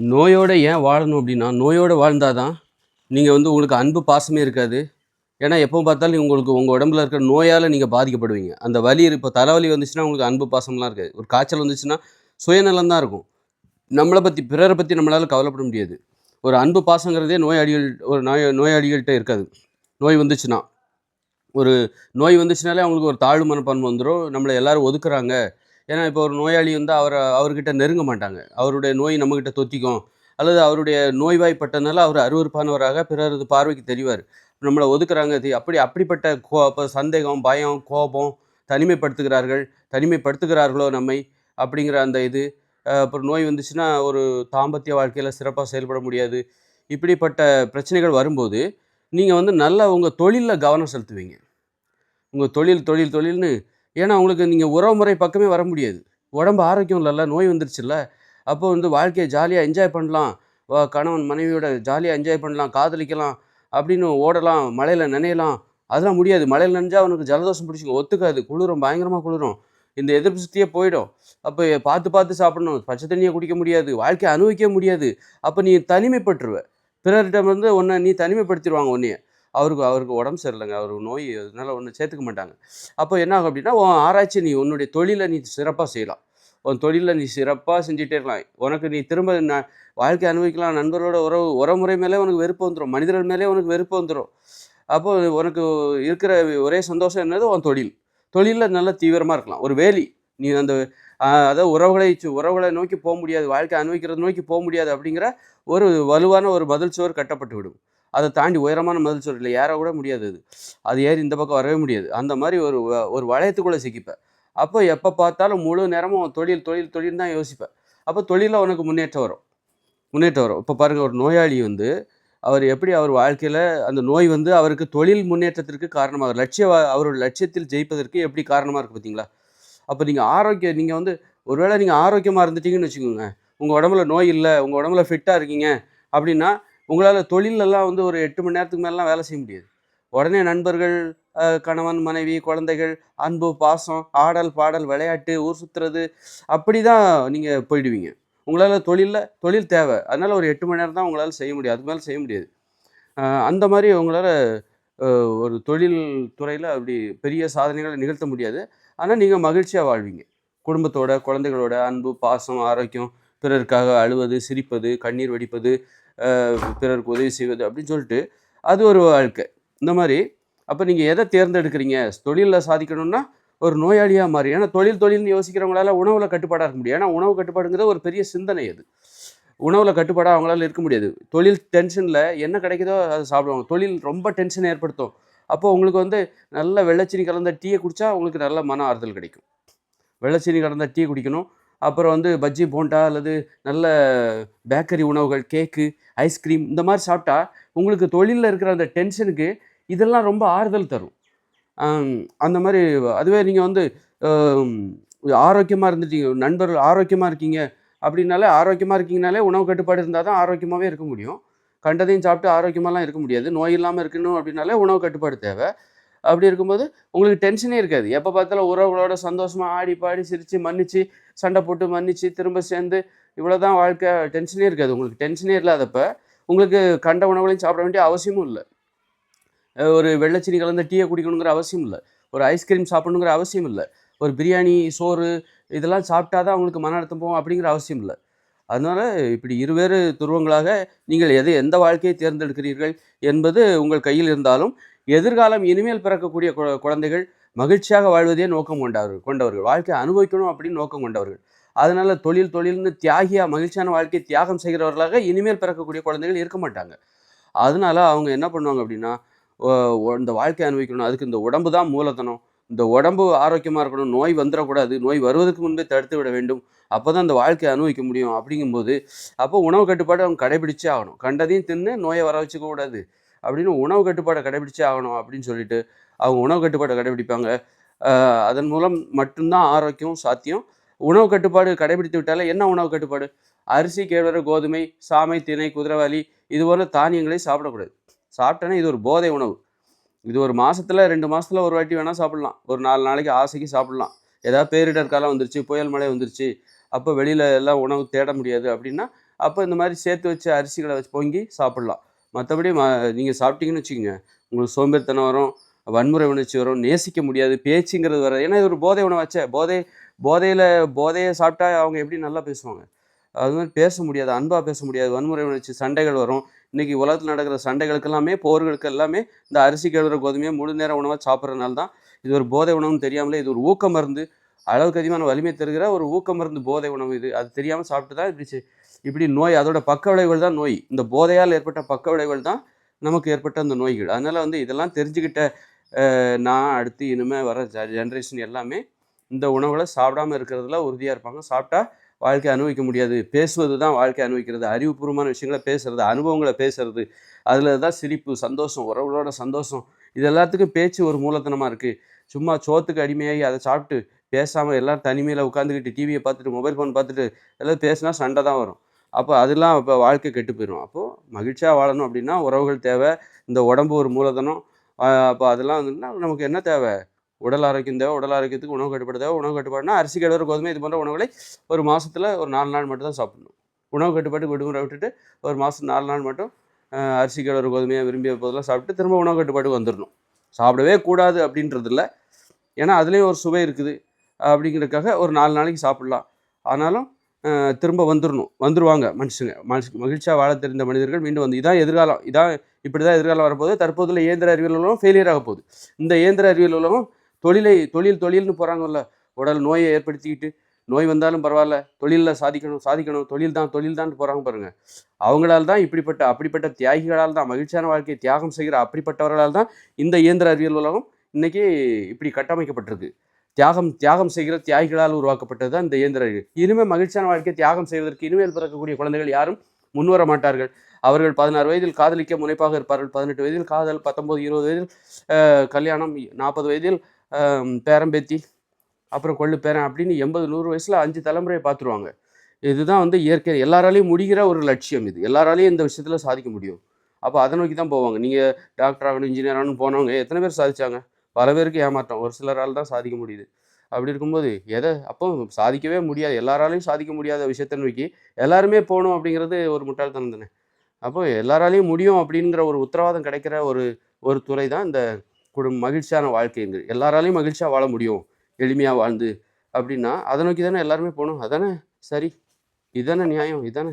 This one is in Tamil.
நோயோட ஏன் வாழணும் அப்படின்னா, நோயோட வாழ்ந்தா தான், நீங்க வந்து உங்களுக்கு அன்பு, பாசமே இருக்காது. ஏன்னா, எப்போ பார்த்தாலும் உங்களுக்கு உங்க உடம்புல இருக்கிற நோயால நீங்க பாதிக்கப்படுவீங்க. அந்த வலி இப்போ தலைவலி வந்துச்சுன்னா, உங்களுக்கு அன்பு, பாசம்லாம் இருக்காது. ஒரு காய்ச்சல் வந்துச்சுன்னா, சுயநலம் தான் இருக்கும். நம்மள பத்தி, பிறர பத்தி நம்மளால கவலைப்பட முடியாது. ஒரு அன்பு, பாசங்கிறதே நோயாளிகள்ட்ட இருக்காது. நோய் வந்துச்சுன்னா, ஒரு நோய் வந்துச்சுனாலே அவங்களுக்கு ஒரு தாழ்வு மனப்பான்மை வந்துரும். நம்மள எல்லாரும் ஒதுக்குறாங்க. ஏன்னா, இப்போ ஒரு நோயாளி வந்து அவர்கிட்ட நெருங்க மாட்டாங்க. அவருடைய நோய் நம்மகிட்ட தொத்திக்கும். அல்லது அவருடைய நோய்வாய்ப்பட்டனால அவர் அருவருப்பானவராக பிறரது பார்வைக்கு தெரிவாரு. நம்மள ஒதுக்குறாங்க. அப்படிப்பட்ட அப்ப சந்தேகம், பயம், கோபம், தனிமைப்படுத்துகிறார்கள். தனிமைப்படுத்துகிறார்களோ நம்மை, அப்படிங்கிற அந்த இது. அப்புறம் நோய் வந்துச்சுன்னா, ஒரு தாம்பத்திய வாழ்க்கையில சிறப்பா செயல்பட முடியாது. இப்படிப்பட்ட பிரச்சனைகள் வரும்போது, நீங்க வந்து நல்லா உங்க தொழில்ல கவனம் செலுத்துவீங்க. உங்க தொழில், தொழில், தொழில்னு. ஏன்னா, உங்களுக்கு நீங்க உறவுமுறை பக்கமே வர முடியாது. உடம்பு ஆரோக்கியம் இல்லல்ல, நோய் வந்துருச்சுல்ல. அப்போ வந்து வாழ்க்கைய ஜாலியா என்ஜாய் பண்ணலாம். கணவன் மனைவியோட ஜாலியா என்ஜாய் பண்ணலாம், காதலிக்கலாம், அப்படின்னு ஓடலாம், மழையில நனையலாம். அதெல்லாம் முடியாது. மழையில நனைஞ்சா அவனுக்கு ஜலதோஷம் பிடிச்சுக்கும். ஒத்துக்காது. குளிரும், பயங்கரமா குளிரும். இந்த எதிர்ப்பு சக்தியே போயிடும். அப்ப பார்த்து பார்த்து சாப்பிடணும். பச்சை தண்ணிய குடிக்க முடியாது. வாழ்க்கைய அனுபவிக்கவே முடியாது. அப்ப நீ தனிமைப்பட்டுருவ. பிறரிடம் வந்து உன்ன நீ தனிமைப்படுத்திருவாங்க உன்னைய. அவருக்கு அவருக்கு உடம்பு சரியில்லங்க. அவருக்கு நோய். அதனால ஒண்ணும் சேர்த்துக்க மாட்டாங்க. அப்போ என்ன ஆகும் அப்படின்னா, உன் ஆராய்ச்சி நீ உன்னுடைய தொழில நீ சிறப்பா செய்யலாம். உன் தொழில நீ சிறப்பா செஞ்சுட்டே இருக்கலாம். உனக்கு நீ திரும்ப வாழ்க்கைய அனுபவிக்கலாம். நண்பர்களோட உறவுமுறை மேலே உனக்கு வெறுப்பு வந்துரும். மனிதர்கள் மேலே உனக்கு வெறுப்பு வந்துரும். அப்போ உனக்கு இருக்கிற ஒரே சந்தோஷம் என்னது? உன் தொழில். தொழில்ல நல்லா தீவிரமா இருக்கலாம். ஒரு வேலி. நீ அந்த அதாவது உறவுகளை நோக்கி முடியாது. வாழ்க்கைய அனுபவிக்கிறத நோக்கி முடியாது அப்படிங்கிற ஒரு வலுவான ஒரு மதில் சுவர் கட்டப்பட்டு விடும். அத தாண்டி உயரமான மதில் சுவர் இல்ல. ஏற கூட முடியாது அது. அது ஏறி இந்த பக்கம் வரவே முடியாது. அந்த மாரி ஒரு வளையத்துக்குள்ள சிக்கிப்ப. அப்போ எப்ப பார்த்தாலும் முழு நேரமும் தொழில், தொழில், தொழில்னு தான் யோசிப்ப. அப்போ தொழில்ல உனக்கு முன்னேற்றம் வரும். முன்னேற்றம் வரும். இப்ப பாருங்க, ஒரு நோயாளி வந்து அவர் எப்படி அவர் வாழ்க்கையில அந்த நோய் வந்து அவருக்கு தொழில் முன்னேற்றத்திற்கு காரணமாக அவரோட லட்சியத்தில் ஜெயிப்பதற்கு எப்படி காரணமா இருக்கு பார்த்தீங்களா? அப்ப நீங்க வந்து ஒருவேளை நீங்க ஆரோக்கியமா இருந்துட்டீங்கன்னு வச்சுக்கோங்க. உங்க உடம்புல நோய் இல்ல, உங்க உடம்புல ஃபிட்டா இருக்கீங்க அப்படின்னா, உங்களால தொழில்லலாம் வந்து ஒரு 8 மணி நேரத்துக்கு மேலலாம் வேலை செய்ய முடியாது. உடனே நண்பர்கள், கணவன், மனைவி, குழந்தைகள், அன்பு, பாசம், ஆடல், பாடல், விளையாட்டு, ஊர் சுத்துறது, அப்படிதான் நீங்க போயிடுவீங்க. உங்களால தொழில் தேவை. அதனால ஒரு 8 மணி நேரம் தான் உங்களால செய்ய முடியும். அதுக்கு மேல செய்ய முடியாது. அந்த மாரி உங்களால அ ஒரு தொழில் துறையில அப்படி பெரிய சாதனைகள நிகழ்த்த முடியாது. ஆனா, நீங்க மகிழ்ச்சியா வாழ்வீங்க. குடும்பத்தோட, குழந்தைகளோட அன்பு, பாசம், ஆரோக்கியம், பிறருக்காக அழுவது, சிரிப்பது, கண்ணீர் வடிப்பது, பிறருக்கு உதவி செய்வது அப்படின்னு சொல்லிட்டு, அது ஒரு வாழ்க்கை. இந்த மாரி அப்ப நீங்க எத தேர்ந்தெடுக்கிறீங்க? தொழில்ல சாதிக்கணும்னா, ஒரு நோயாளியா மாறி. ஏன்னா தொழில்னு யோசிக்கிறவங்களால உணவுல கட்டுப்பாடா இருக்க முடியும். ஏன்னா உணவு கட்டுப்பாடுங்கிறது ஒரு பெரிய சிந்தனை அது. உணவுல கட்டுப்பாடா அவங்களால இருக்க முடியாது. தொழில் டென்ஷன்ல என்ன கிடைக்குதோ அத சாப்பிடுவாங்க. தொழில் ரொம்ப டென்ஷன் ஏற்படுத்தும். அப்போ உங்களுக்கு வந்து நல்ல வெள்ளச்சீனி கலந்த டீய குடிச்சா உங்களுக்கு நல்ல மன ஆறுதல் கிடைக்கும். வெள்ளச்சீனி கலந்த டீ குடிக்கணும். அப்புறம் வந்து பஜ்ஜி, போண்டா அல்லது நல்ல பேக்கரி உணவுகள், கேக்கு, ஐஸ்கிரீம் இந்த மாரி சாப்பிட்டா, உங்களுக்கு தொழில்ல இருக்கிற அந்த டென்ஷனுக்கு இதெல்லாம் ரொம்ப ஆறுதல் தரும். அம் அந்த மாரி அதுவே நீங்க வந்து அம் ஆரோக்கியமா இருந்துட்டீங்க, நண்பர்கள் ஆரோக்கியமா இருக்கீங்க அப்படின்னாலே ஆரோக்கியமா இருக்கீங்கனாலே உணவு கட்டுப்பாடு இருந்தா தான் ஆரோக்கியமாவே இருக்க முடியும். கண்டதையும் சாப்பிட்டு ஆரோக்கியமாலாம் இருக்க முடியாது. நோய் இல்லாம இருக்கணும் அப்படின்னாலே உணவு கட்டுப்பாடு தேவை. அப்படி இருக்கும்போது உங்களுக்கு டென்ஷனே இருக்காது. எப்ப பார்த்தாலும் உறவுகளோட சந்தோஷமா ஆடி, பாடி, சிரிச்சு, மன்னிச்சு, சண்டை போட்டு மன்னிச்சு, திரும்ப சேர்ந்து இவ்வளோதான் வாழ்க்கை. டென்ஷனே இருக்காது. உங்களுக்கு டென்ஷனே இல்லாதப்ப, உங்களுக்கு கண்ட உணவுகளையும் சாப்பிட வேண்டிய அவசியமும் இல்ல. ஒரு வெள்ளச்சீனி கலந்த டீய குடிக்கணுங்கிற அவசியம் இல்ல. ஒரு ஐஸ்கிரீம் சாப்பிடணுங்கிற அவசியம் இல்ல. ஒரு பிரியாணி, சோறு இதெல்லாம் சாப்பிட்டா தான் உங்களுக்கு மன அழுத்தம் போகும் அப்படிங்கிற அவசியம் இல்ல. அதனால இப்படி இருவேறு துருவங்களாக நீங்கள் எந்த வாழ்க்கையை தேர்ந்தெடுக்கிறீர்கள் என்பது உங்கள் கையில் இருந்தாலும், எதிர்காலம் இனிமேல் பிறக்கக்கூடிய குழந்தைகள் மகிழ்ச்சியாக வாழ்வதையே நோக்கம் கொண்டவர்கள். வாழ்க்கையை அனுபவிக்கணும் அப்படின்னு நோக்கம் கொண்டவர்கள். அதனால தொழில்னு தியாகியா மகிழ்ச்சியான வாழ்க்கையை தியாகம் செய்கிறவர்களாக இனிமேல் பிறக்கக்கூடிய குழந்தைகள் இருக்க மாட்டாங்க. அதனால அவங்க என்ன பண்ணுவாங்க அப்படின்னா, ஒ ஒ இந்த வாழ்க்கைய அனுபவிக்கணும். அதுக்கு இந்த உடம்பு தான் மூலதனம். இந்த உடம்பு ஆரோக்கியமா இருக்கணும். நோய் வந்துறக்கூடாது. நோய் வருவதற்கு முன்பே தடுத்து விட வேண்டும். அப்பதான் இந்த வாழ்க்கைய அனுபவிக்க முடியும். அப்படிங்கும்போது, அப்போ உணவு கட்டுப்பாடு அவங்க கடைபிடிச்சே ஆகணும். கண்டதையும் தின்னு நோய வர வச்சுக்க கூடாது. அப்படின்னு உணவு கட்டுப்பாட கடைபிடிச்சே ஆகணும் அப்படின்னு சொல்லிட்டு, அவங்க உணவு கட்டுப்பாட கடைபிடிப்பாங்க. அ அதன் மூலம் மட்டும் தான் ஆரோக்கியம் சாத்தியம். உணவு கட்டுப்பாடு கடைபிடித்து விட்டாலே என்ன உணவு கட்டுப்பாடு? அரிசி, கேழ்வரகு, கோதுமை, சாமை, திணை, குதிரைவாலி இது போல தானியங்களை சாப்பிடக்கூடாது. சாப்பிட்டோன்னா இது ஒரு போதை உணவு. இது ஒரு மாசத்துல 2 மாசத்துல ஒரு வாட்டி வேணா சாப்பிடலாம். ஒரு 4 நாளைக்கு ஆசைக்கு சாப்பிடலாம். ஏதாவது பேரிடர் காலம் வந்துருச்சு, புயல் மழை வந்துருச்சு, அப்போ வெளியில எல்லாம் உணவு தேட முடியாது அப்படின்னா, அப்போ இந்த மாதிரி சேர்த்து வச்ச அரிசிகளை வச்சு பொங்கி சாப்பிட்லாம். மற்றபடி நீங்கள் சாப்பிட்டீங்கன்னு வச்சுக்கோங்க, உங்களுக்கு சோம்பேறித்தனம் வரும், வன்முறை உணர்ச்சி வரும், நேசிக்க முடியாது, பேச்சுங்கிறது வராது. ஏன்னா இது ஒரு போதை உணவாச்சே. போதையை சாப்பிட்டா அவங்க எப்படி நல்லா பேசுவாங்க? அது மாதிரி பேச முடியாது, அன்பாக பேச முடியாது, வன்முறை உணர்ச்சி, சண்டைகள் வரும். இன்றைக்கி உலகத்தில் நடக்கிற சண்டைகளுக்கு எல்லாமே, போர்களுக்கு எல்லாமே இந்த அரிசி கேழ்வர கோதுமையை முழு நேர உணவாக சாப்பிட்றதுனால தான். இது ஒரு போதை உணவுன்னு தெரியாமலே, இது ஒரு ஊக்க மருந்து, அளவுக்கு அதிகமான வலிமை தருகிற ஒரு ஊக்க மருந்து போதை உணவு இது. அது தெரியாமல் சாப்பிட்டு தான் இப்படி நோய், அதோட பக்க விளைவுகள் தான் நோய். இந்த போதையால் ஏற்பட்ட பக்க விளைவுகள் தான் நமக்கு ஏற்பட்ட அந்த நோய்கள். அதனால் வந்து இதெல்லாம் தெரிஞ்சுக்கிட்ட நான் அடுத்து இனிமேல் வர ஜென்ரேஷன் எல்லாமே இந்த உணவுகளை சாப்பிடாமல் இருக்கிறதுல உறுதியாக இருப்பாங்க. சாப்பிட்டா வாழ்க்கையை அனுபவிக்க முடியாது. பேசுவது தான் வாழ்க்கையை அனுபவிக்கிறது. அறிவுபூர்வமான விஷயங்களை பேசுறது, அனுபவங்களை பேசுறது, அதில் தான் சிரிப்பு, சந்தோஷம், உறவுகளோட சந்தோஷம், இது எல்லாத்துக்கும் பேச்சு ஒரு மூலதனமாக இருக்குது. சும்மா சோத்துக்கு அடிமையாகி அதை சாப்பிட்டு பேசாமல் எல்லோரும் தனிமையில் உட்காந்துக்கிட்டு டிவியை பார்த்துட்டு மொபைல் ஃபோன் பார்த்துட்டு எல்லாம் பேசினா சண்டை தான் வரும். அப்போ அதெல்லாம் இப்போ வாழ்க்கை கெட்டு போயிடும். அப்போது மகிழ்ச்சியாக வாழணும் அப்படின்னா உறவுகள் தேவை, இந்த உடம்பு ஒரு மூலதனம். அப்போ அதெல்லாம் வந்துன்னா நமக்கு என்ன தேவை? உடல் ஆரோக்கியம் தேவை. உடல் ஆரோக்கியத்துக்கு உணவு கட்டுப்பாடு தேவை. உணவு கட்டுப்பாடுனா அரிசி, கேழ்வரகு, கோதுமை இது போன்ற உணவுகளை ஒரு மாதத்தில் ஒரு 4 நாள் மட்டும் தான் சாப்பிடணும். உணவு கட்டுப்பாட்டுக்கு விடுமுறை விட்டுட்டு ஒரு மாதம் 4 நாள் மட்டும் அரிசி, கேழ்வரகு, கோதுமையை விரும்பிய போதெல்லாம் சாப்பிட்டு திரும்ப உணவு கட்டுப்பாட்டுக்கு வந்துடணும். சாப்பிடவே கூடாது அப்படின்றது இல்லை, ஏன்னா அதுலேயும் ஒரு சுவை இருக்குது அப்படிங்கிறதுக்காக ஒரு 4 நாளைக்கு சாப்பிட்லாம். ஆனாலும் திரும்ப வந்துருவாங்க மனுஷங்க. மகிழ்ச்சியாக வாழ தெரிந்த மனிதர்கள் மீண்டும் வந்து இதான் எதிர்காலம், இப்படி தான் எதிர்காலம் வரப்போகுது. தற்போதுள்ள இயந்திர அறிவியல் உலகம் ஃபெயிலியர் ஆக போகுது. இந்த இயந்திர அறிவியல் உலகம் தொழில்னு போகிறாங்கல்ல, உடல் நோயை ஏற்படுத்திக்கிட்டு, நோய் வந்தாலும் பரவாயில்ல, தொழிலில் சாதிக்கணும், தொழில் தான் போகிறாங்க பாருங்கள். அவங்களால் தான் அப்படிப்பட்ட தியாகிகளால் தான், மகிழ்ச்சியான வாழ்க்கையை தியாகம் செய்கிற அப்படிப்பட்டவர்களால் தான் இந்த இயந்திர அறிவியல் உலகம் இன்றைக்கி இப்படி கட்டமைக்கப்பட்டிருக்கு. தியாகம் செய்கிற தியாகிகளால் உருவாக்கப்பட்டது தான் இந்த இயந்திர அறிவியல். இனிமேல் மகிழ்ச்சியான வாழ்க்கையை தியாகம் செய்வதற்கு இனிமேல் பிறக்கக்கூடிய குழந்தைகள் யாரும் முன்வர மாட்டார்கள். அவர்கள் 16 வயதில் காதலிக்க முனைப்பாக இருப்பார்கள். 18 வயதில் காதல், 19, 20 வயதில் கல்யாணம், 40 வயதில் பேரம்பேத்தி, அப்புறம் கொள்ளு பேரன் அப்படின்னு 80, 100 வயசில் 5 தலைமுறையை பார்த்துருவாங்க. இதுதான் வந்து இயற்கை. எல்லாராலையும் முடிகிற ஒரு லட்சியம் இது. எல்லாராலையும் இந்த விஷயத்தில் சாதிக்க முடியும். அப்போ அதை நோக்கி தான் போவாங்க. நீங்கள் டாக்டர் ஆகணும், இன்ஜினியர் ஆகணும்னு போனவங்க எத்தனை பேர் சாதிச்சாங்க? பல பேருக்கு ஏமாற்றம். ஒரு சிலரால் தான் சாதிக்க முடியுது. அப்படி இருக்கும்போது அப்போ சாதிக்கவே முடியாது, எல்லாராலையும் சாதிக்க முடியாத விஷயத்தை நோக்கி எல்லாருமே போகணும் அப்படிங்கிறது ஒரு முட்டாள்தனம் தானே. அப்போ எல்லாராலையும் முடியும் அப்படிங்கிற ஒரு உத்தரவாதம் கிடைக்கிற ஒரு துறை தான் இந்த மகிழ்ச்சியான வாழ்க்கைங்கிறது. எல்லாராலையும் மகிழ்ச்சியாக வாழ முடியும், எளிமையாக வாழ்ந்து அப்படின்னா அதை நோக்கி தானே எல்லாருமே போகணும். அதானே சரி, இதுதானே நியாயம், இதுதானே